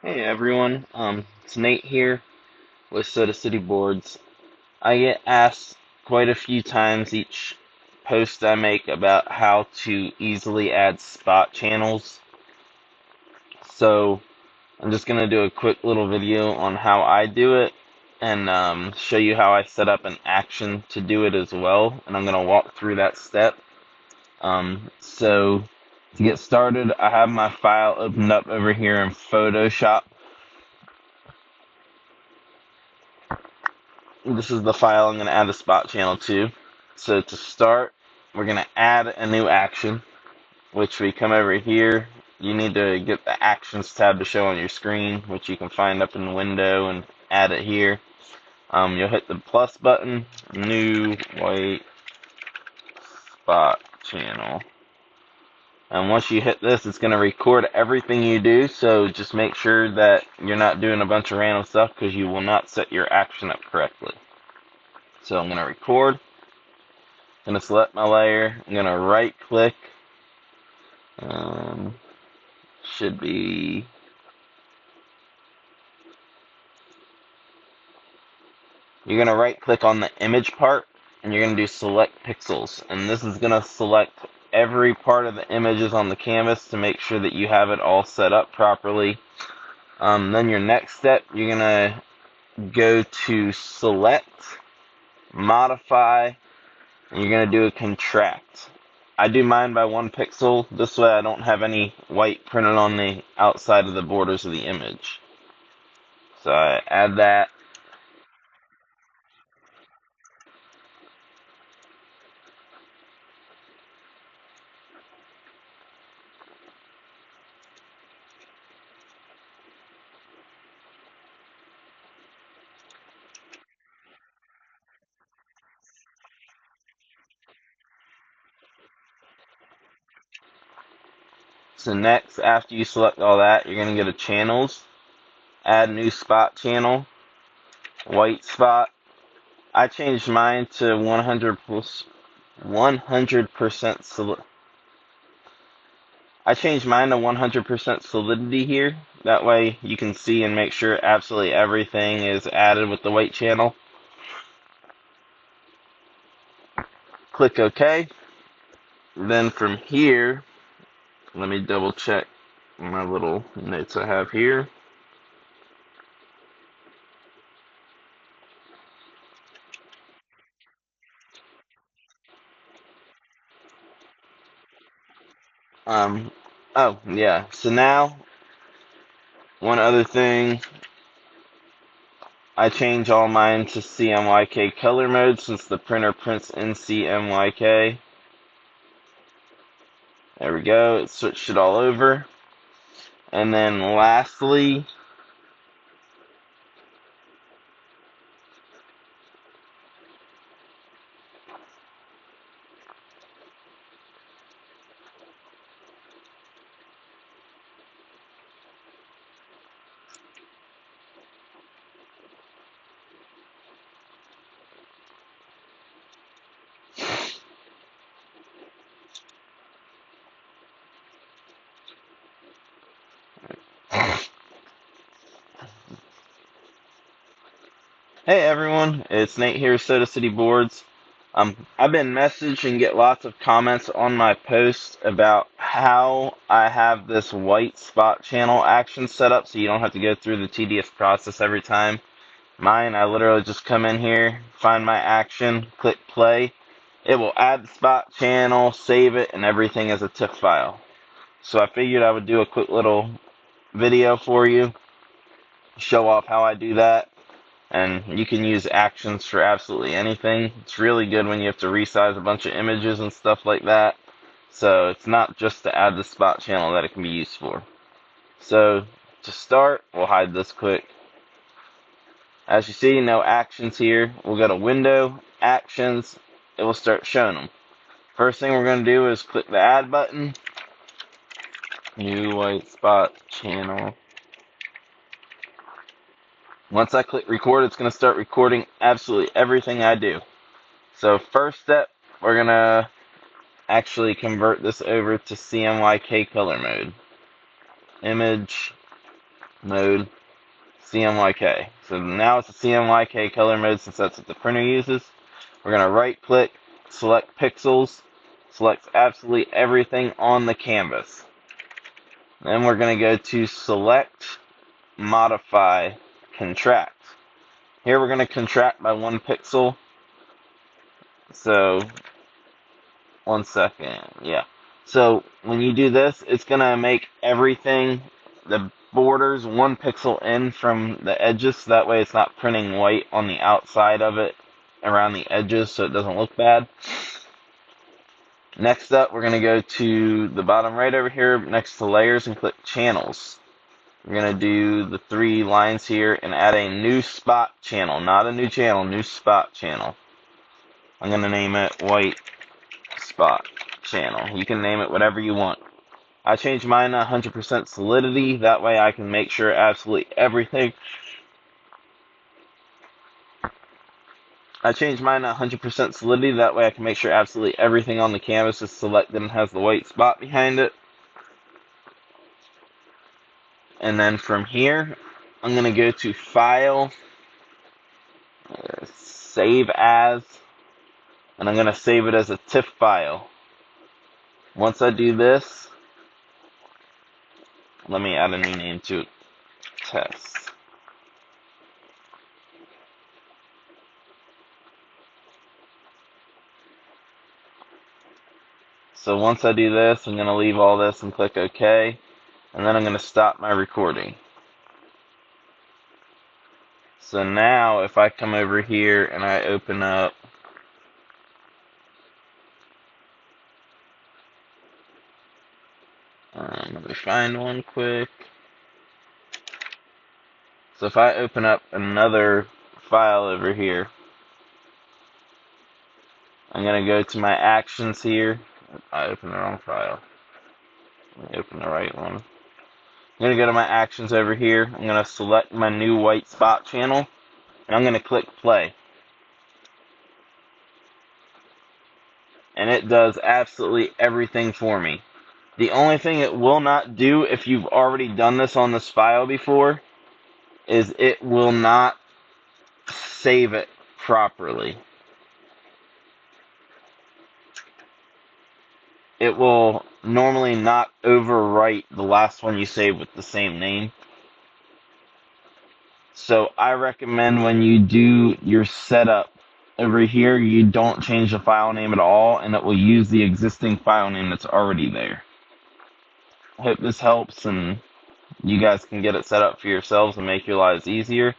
Hey everyone, it's Nate here with Soda City Boards. I get asked quite a few times each post I make about how to easily add spot channels. So I'm just gonna do a quick little video on how I do it and show you how I set up an action to do it as well. And I'm gonna walk through that step. So to get started, I have my file opened up over here in Photoshop. This is the file I'm going to add the spot channel to. So to start, we're going to add a new action, which we come over here. You need to get the Actions tab to show on your screen, which you can find up in the window and add it here. You'll hit the plus button, new white spot channel. And once you hit this, it's going to record everything you do, so just make sure that you're not doing a bunch of random stuff because you will not set your action up correctly. So I'm going to record. I'm going to select my layer. I'm going to right click. Um, should be. You're going to right click on the image part and you're going to do select pixels. And this is going to select every part of the images on the canvas to make sure that you have it all set up properly. Then your next step, you're going to go to select, modify, and you're going to do a contract. I do mine by 1 pixel. This way I don't have any white printed on the outside of the borders of the image. So I add that. So next, after you select all that, you're going to go to channels, add new spot channel, white spot. I changed mine to 100% I changed mine to 100% solidity here. That way you can see and make sure absolutely everything is added with the white channel. Click OK. Then from here, let me double check my little notes I have here. Um, oh, yeah. So now, one other thing, I change all mine to CMYK color mode since the printer prints in CMYK. There we go. It switched it all over. And then lastly, hey everyone, it's Nate here, Soda City Boards. I've been messaged and get lots of comments on my post about how I have this white spot channel action set up so you don't have to go through the tedious process every time. Mine, I literally just come in here, find my action, click play. It will add the spot channel, save it, and everything as a TIFF file. So I figured I would do a quick little video for you, show off how I do that. And you can use actions for absolutely anything. It's really good when you have to resize a bunch of images and stuff like that. So it's not just to add the spot channel that it can be used for. So to start, we'll hide this quick. As you see, no actions here. We'll go to Window, Actions. It will start showing them. First thing we're going to do is click the Add button. New white spot channel. Once I click record, it's going to start recording absolutely everything I do. So first step, we're going to actually convert this over to CMYK color mode. Image, mode, CMYK. So now it's a CMYK color mode since that's what the printer uses. We're going to right click, select pixels, select absolutely everything on the canvas. Then we're going to go to select, modify, contract. Here we're going to contract by 1 pixel. So, 1 second, yeah. So when you do this, it's going to make everything, the borders, 1 pixel in from the edges, so that way it's not printing white on the outside of it around the edges so it doesn't look bad. Next up, we're going to go to the bottom right over here next to layers and click channels. We're going to do the 3 lines here and add a new spot channel, not a new channel, new spot channel. I'm going to name it white spot channel. You can name it whatever you want. I changed mine to 100% solidity, that way I can make sure absolutely everything. I changed mine to 100% solidity, that way I can make sure absolutely everything on the canvas is selected and has the white spot behind it. And then from here, I'm going to go to File, Save As, and I'm going to save it as a TIFF file. Once I do this, let me add a new name to it, Test. So once I do this, I'm going to leave all this and click OK, and then I'm going to stop my recording. So now if I come over here and I open up let me find one quick. So if I open up another file over here, I'm going to go to my actions here. I opened the wrong file. Let me open the right one. I'm going to go to my actions over here. I'm going to select my new white spot channel, and I'm going to click play. And it does absolutely everything for me. The only thing it will not do, if you've already done this on this file before, is it will not save it properly. It will normally not overwrite the last one you saved with the same name. So I recommend when you do your setup over here, you don't change the file name at all, and it will use the existing file name that's already there. I hope this helps, and you guys can get it set up for yourselves and make your lives easier.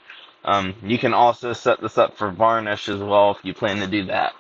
You can also set this up for varnish as well if you plan to do that.